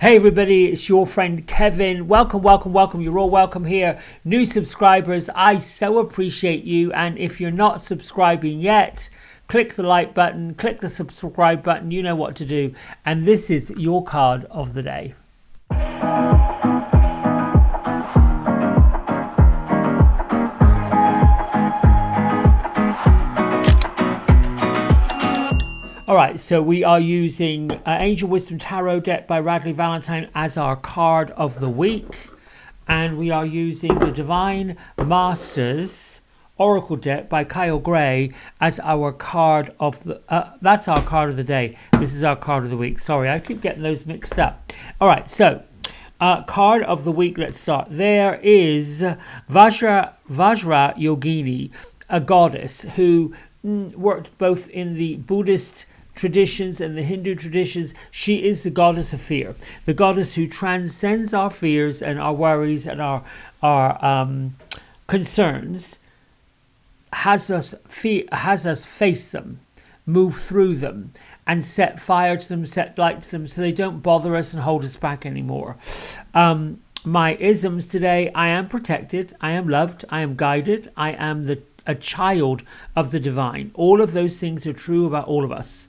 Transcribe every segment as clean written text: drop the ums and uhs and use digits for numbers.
Hey everybody, it's your friend Kevin. Welcome. You're all welcome here. New subscribers, I so appreciate you. And if you're not subscribing yet, click the like button, click the subscribe button. You know what to do. And this is your card of the day. Alright, so we are using Angel Wisdom Tarot deck by Radley Valentine as our card of the week. And we are using the Divine Masters Oracle deck by Kyle Gray as our card of the... that's our card of the day. This is our card of the week. Sorry, I keep getting those mixed up. Alright, so card of the week, let's start. There is Vajrayogini, a goddess who worked both in the Buddhist traditions and the Hindu traditions. She is the goddess of fear, the goddess who transcends our fears and our worries and our concerns, has us face them, move through them, and set fire to them, set light to them, so they don't bother us and hold us back anymore. My isms today: I am protected, I am loved, I am guided, I am a child of the divine. All of those things are true about all of us.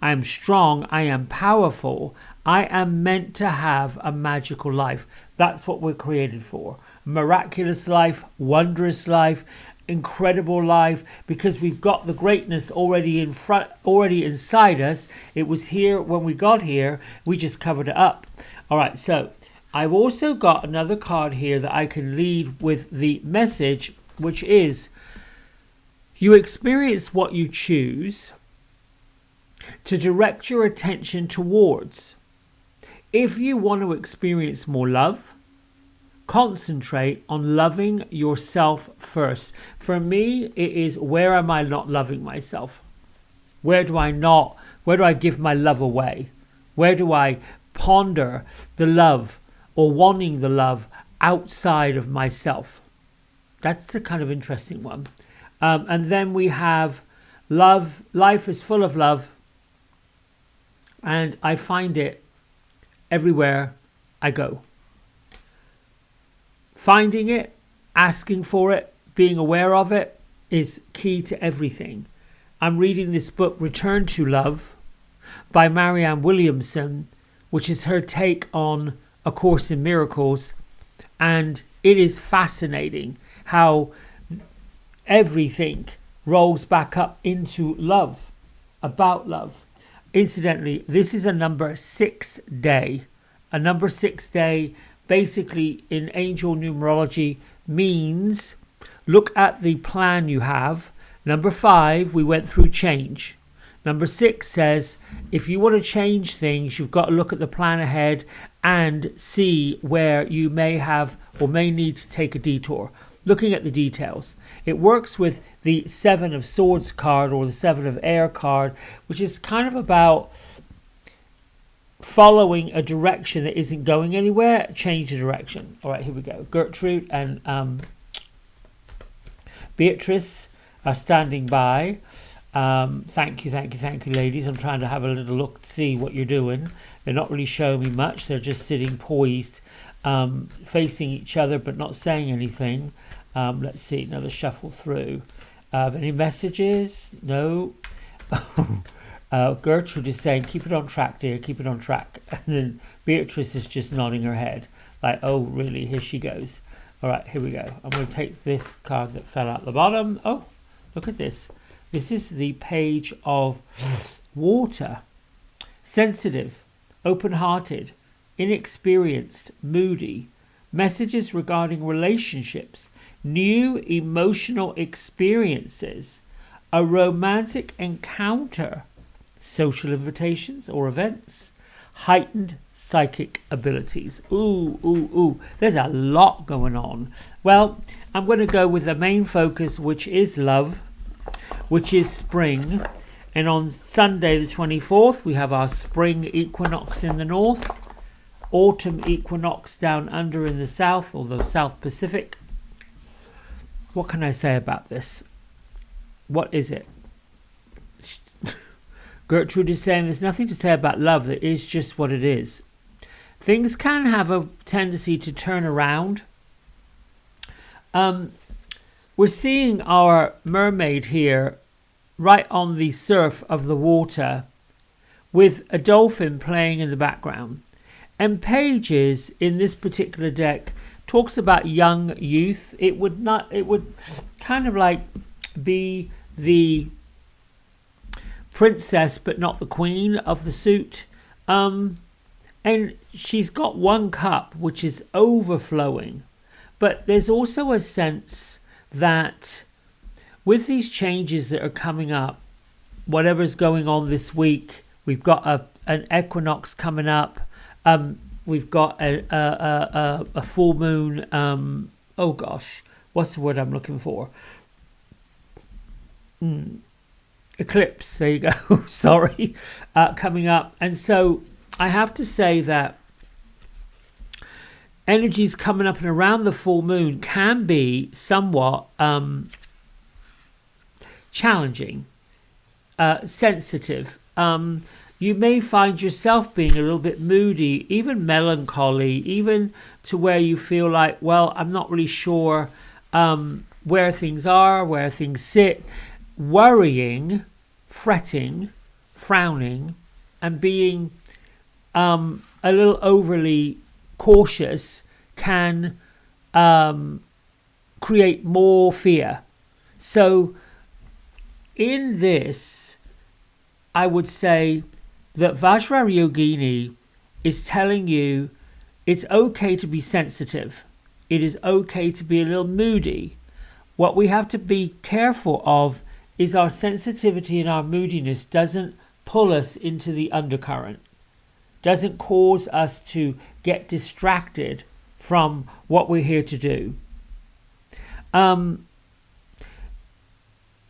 I am strong, I am powerful, I am meant to have a magical life. That's what we're created for. Miraculous life, wondrous life, incredible life, because we've got the greatness already inside us. It was here when we got here, we just covered it up. All right, so I've also got another card here that I can lead with the message, which is: you experience what you choose to direct your attention towards. If you want to experience more love, concentrate on loving yourself first. For me, it is: where am I not loving myself? Where do I give my love away? Where do I ponder the love or wanting the love outside of myself? That's a kind of interesting one. And then we have love. Life is full of love, and I find it everywhere I go. Finding it, asking for it, being aware of it is key to everything. I'm reading this book, Return to Love, by Marianne Williamson, which is her take on A Course in Miracles. And it is fascinating how everything rolls back up into love, about love. Incidentally, this is a number 6 day. A number 6 day, basically in angel numerology, means look at the plan you have. Number 5, we went through change. Number 6 says if you want to change things, you've got to look at the plan ahead and see where you may have or may need to take a detour. Looking at the details. It works with the 7 of Swords card, or the 7 of Air card, which is kind of about following a direction that isn't going anywhere. Change the direction. All right, here we go. Gertrude and Beatrice are standing by. Thank you, ladies. I'm trying to have a little look to see what you're doing. They're not really showing me much. They're just sitting poised, facing each other but not saying anything. Let's see, another shuffle through. Any messages? No. Gertrude is saying, keep it on track, dear, keep it on track. And then Beatrice is just nodding her head like, oh really, here she goes. All right, here we go. I'm going to take this card that fell out the bottom. Oh, look at this. This is the Page of Water. Sensitive, open-hearted, inexperienced, moody. Messages regarding relationships, new emotional experiences, a romantic encounter, social invitations or events, heightened psychic abilities. Ooh. There's a lot going on. Well, I'm going to go with the main focus, which is love, which is spring. And on Sunday the 24th, we have our spring equinox in the north, autumn equinox down under in the south, or the South Pacific. What can I say about this? What is it? Gertrude is saying there's nothing to say about love. That is just what it is. things can have a tendency to turn around. We're seeing our mermaid here right on the surf of the water with a dolphin playing in the background. And pages in this particular deck talks about young youth. It would kind of like be the princess but not the queen of the suit. And she's got one cup which is overflowing. But there's also a sense that with these changes that are coming up, whatever's going on this week, we've got an equinox coming up. We've got a full moon. Oh gosh, what's the word I'm looking for? Eclipse. There you go. Sorry, coming up. And so I have to say that energies coming up and around the full moon can be somewhat challenging, sensitive. You may find yourself being a little bit moody, even melancholy, even to where you feel like, well, I'm not really sure where things are, where things sit, worrying, fretting, frowning, and being a little overly cautious can create more fear. So in this, I would say that Vajrayogini is telling you it's okay to be sensitive. It is okay to be a little moody. What we have to be careful of is our sensitivity and our moodiness doesn't pull us into the undercurrent, doesn't cause us to get distracted from what we're here to do.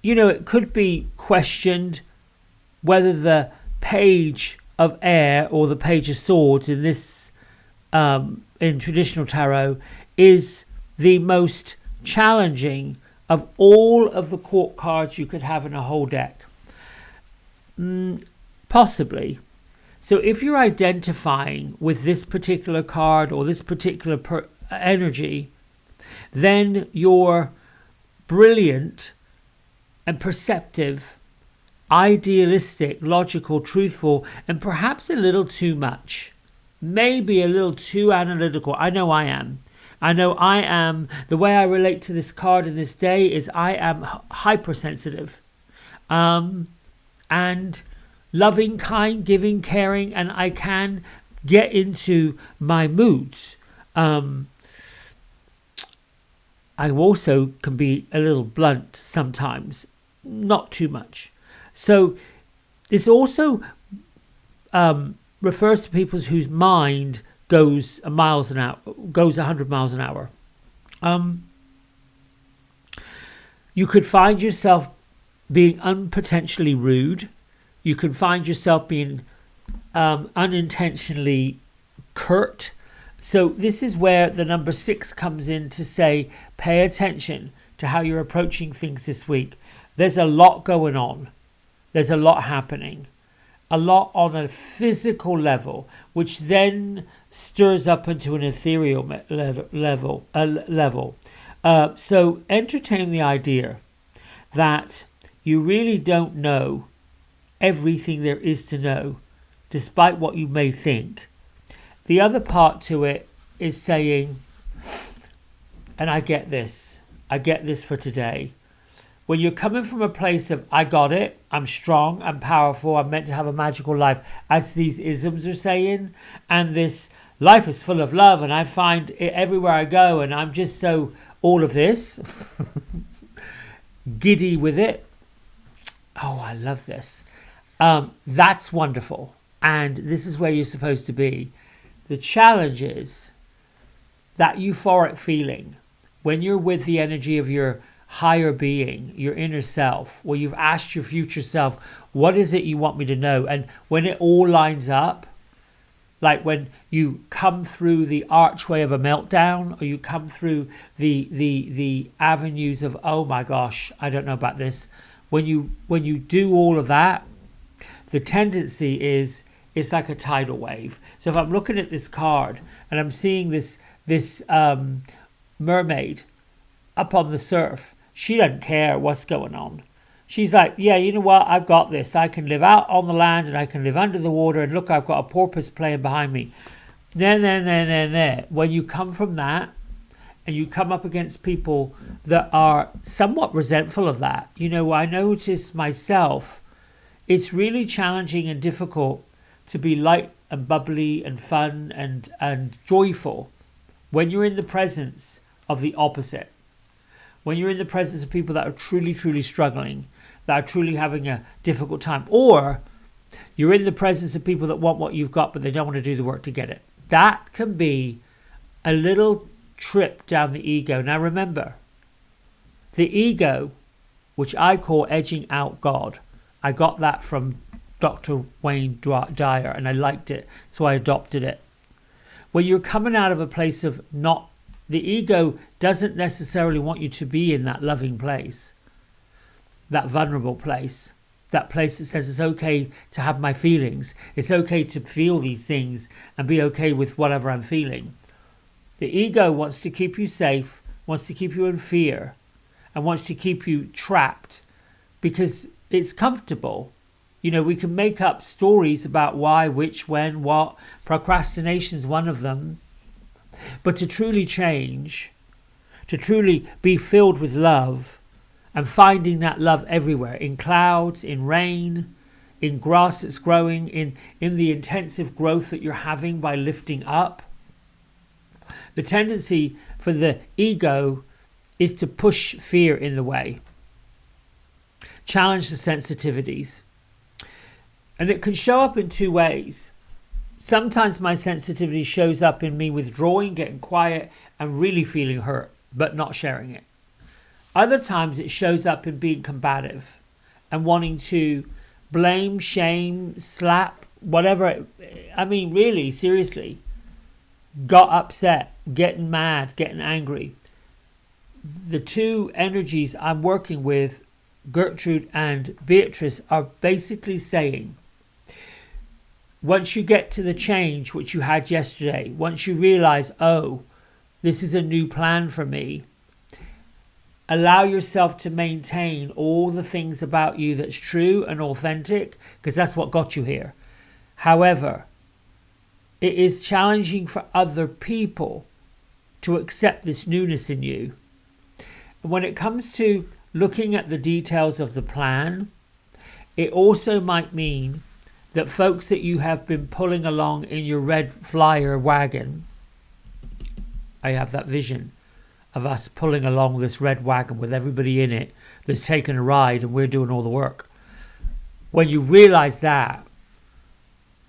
It could be questioned whether the page of air or the page of swords in this in traditional tarot is the most challenging of all of the court cards you could have in a whole deck. Possibly. So if you're identifying with this particular card or this particular energy, then you're brilliant and perceptive, idealistic, logical, truthful, and perhaps a little too much. Maybe a little too analytical. I know I am. The way I relate to this card in this day is I am hypersensitive. And loving, kind, giving, caring, and I can get into my moods. I also can be a little blunt sometimes, not too much. So this also refers to people whose mind goes 100 miles an hour. You could find yourself being unpotentially rude. You can find yourself being unintentionally curt. So this is where the number 6 comes in to say, pay attention to how you're approaching things this week. There's a lot going on. There's a lot happening. A lot on a physical level, which then stirs up into an ethereal level. So entertain the idea that you really don't know everything there is to know, despite what you may think. The other part to it is saying, and I get this for today. When you're coming from a place of, I got it, I'm strong, I'm powerful, I'm meant to have a magical life, as these isms are saying, and this life is full of love, and I find it everywhere I go, and I'm just so all of this, giddy with it. Oh, I love this. That's wonderful. And this is where you're supposed to be. The challenge is that euphoric feeling when you're with the energy of your higher being, your inner self, where you've asked your future self, what is it you want me to know? And when it all lines up, like when you come through the archway of a meltdown, or you come through the avenues of, oh my gosh, I don't know about this. When you do all of that, the tendency is it's like a tidal wave. So if I'm looking at this card and I'm seeing this mermaid up on the surf, she doesn't care what's going on. She's like, yeah, you know what? I've got this. I can live out on the land and I can live under the water. And look, I've got a porpoise playing behind me. There. When you come from that and you come up against people that are somewhat resentful of that, you know, I notice myself, it's really challenging and difficult to be light and bubbly and fun and joyful when you're in the presence of the opposite. When you're in the presence of people that are truly, truly struggling, that are truly having a difficult time, or you're in the presence of people that want what you've got, but they don't want to do the work to get it. That can be a little trip down the ego. Now remember, the ego, which I call edging out God, I got that from Dr. Wayne Dyer and I liked it, so I adopted it. When you're coming out of a place of not, the ego doesn't necessarily want you to be in that loving place, that vulnerable place, that place that says it's okay to have my feelings, it's okay to feel these things and be okay with whatever I'm feeling. The ego wants to keep you safe, wants to keep you in fear, and wants to keep you trapped because it's comfortable. You know, we can make up stories about why, which, when, what. Procrastination's one of them. But to truly change, to truly be filled with love and finding that love everywhere, in clouds, in rain, in grass that's growing, in the intensive growth that you're having by lifting up. The tendency for the ego is to push fear in the way, challenge the sensitivities. And it can show up in two ways. Sometimes my sensitivity shows up in me withdrawing, getting quiet, and really feeling hurt, but not sharing it. Other times it shows up in being combative and wanting to blame, shame, slap, whatever. I mean, really, seriously, got upset, getting mad, getting angry. The two energies I'm working with, Gertrude and Beatrice, are basically saying, once you get to the change which you had yesterday, once you realize, oh, this is a new plan for me, allow yourself to maintain all the things about you that's true and authentic, because that's what got you here. However, it is challenging for other people to accept this newness in you. And when it comes to looking at the details of the plan, it also might mean that folks that you have been pulling along in your red flyer wagon, I have that vision of us pulling along this red wagon with everybody in it that's taking a ride and we're doing all the work. When you realize that,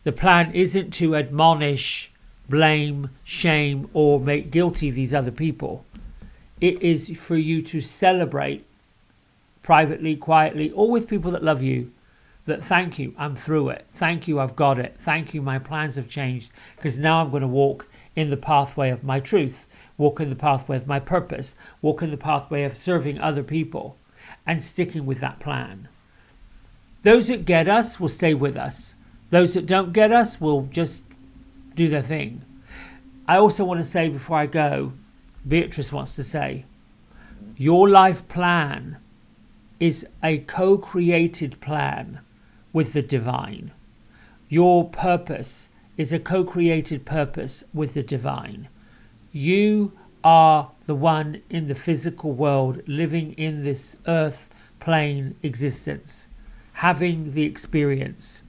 the plan isn't to admonish, blame, shame, or make guilty these other people. It is for you to celebrate privately, quietly, or with people that love you, that thank you, I'm through it. Thank you, I've got it. Thank you, my plans have changed, because now I'm going to walk in the pathway of my truth, walk in the pathway of my purpose, walk in the pathway of serving other people and sticking with that plan. Those that get us will stay with us. Those that don't get us will just do their thing. I also want to say before I go, Beatrice wants to say, your life plan is a co-created plan with the divine. Your purpose is a co-created purpose with the divine. You are the one in the physical world living in this earth plane existence, having the experience.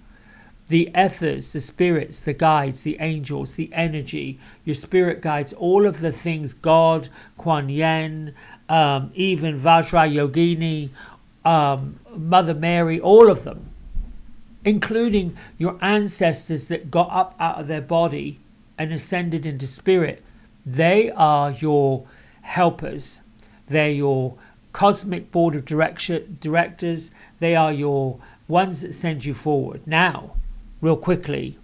The ethers, the spirits, the guides, the angels, the energy, your spirit guides, all of the things, God, Kuan Yin, even VAJRAYOGINI, Mother Mary, all of them, including your ancestors that got up out of their body and ascended into spirit. They are your helpers. They're your cosmic board of directors. They are your ones that send you forward. Now, real quickly,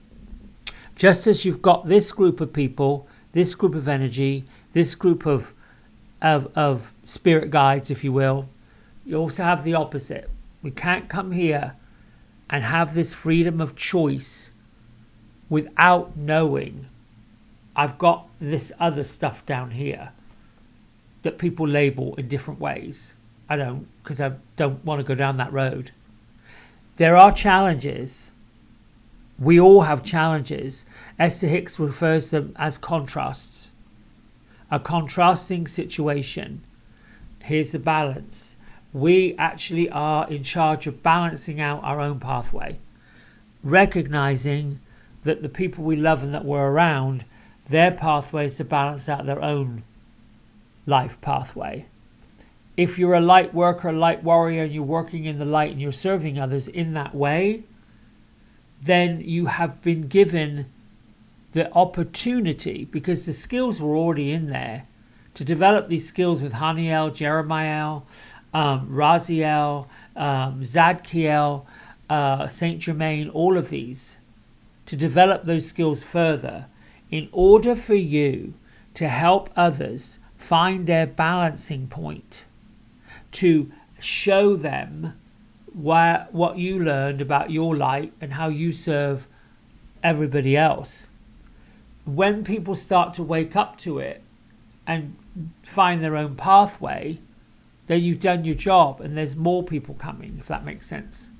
just as you've got this group of people, this group of energy, this group of spirit guides, if you will, you also have the opposite. We can't come here and have this freedom of choice without knowing I've got this other stuff down here that people label in different ways. I don't, because I don't want to go down that road. There are challenges. We all have challenges. Esther Hicks refers to them as contrasts. A contrasting situation. Here's the balance. We actually are in charge of balancing out our own pathway. Recognizing that the people we love and that we're around, their pathway is to balance out their own life pathway. If you're a light worker, a light warrior, and you're working in the light and you're serving others in that way, then you have been given the opportunity, because the skills were already in there, to develop these skills with Haniel, Jeremiah, Raziel, Zadkiel, Saint Germain, all of these, to develop those skills further in order for you to help others find their balancing point, to show them what you learned about your light and how you serve everybody else. When people start to wake up to it and find their own pathway, then you've done your job, and there's more people coming, if that makes sense.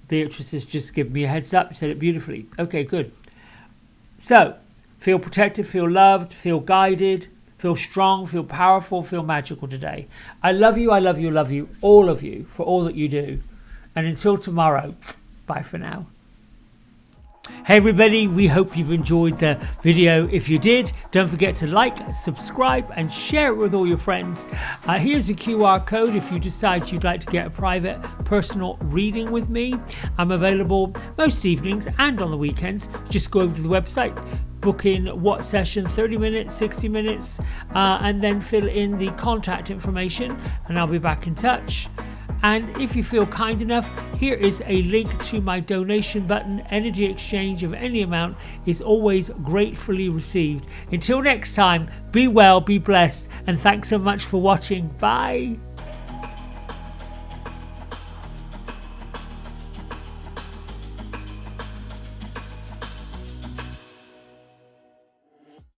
Beatrice has just given me a heads up, said it beautifully. Okay, good. So, feel protected, feel loved, feel guided, feel strong, feel powerful, feel magical today. I love you, I love you, love you, all of you, for all that you do. And until tomorrow, bye for now. Hey everybody, we hope you've enjoyed the video. If you did, don't forget to like, subscribe and share it with all your friends. Here's a QR code if you decide you'd like to get a private personal reading with me. I'm available most evenings and on the weekends. Just go over to the website, book in what session, 30 minutes, 60 minutes, and then fill in the contact information and I'll be back in touch. And if you feel kind enough, here is a link to my donation button. Energy exchange of any amount is always gratefully received. Until next time, be well, be blessed, and thanks so much for watching. Bye.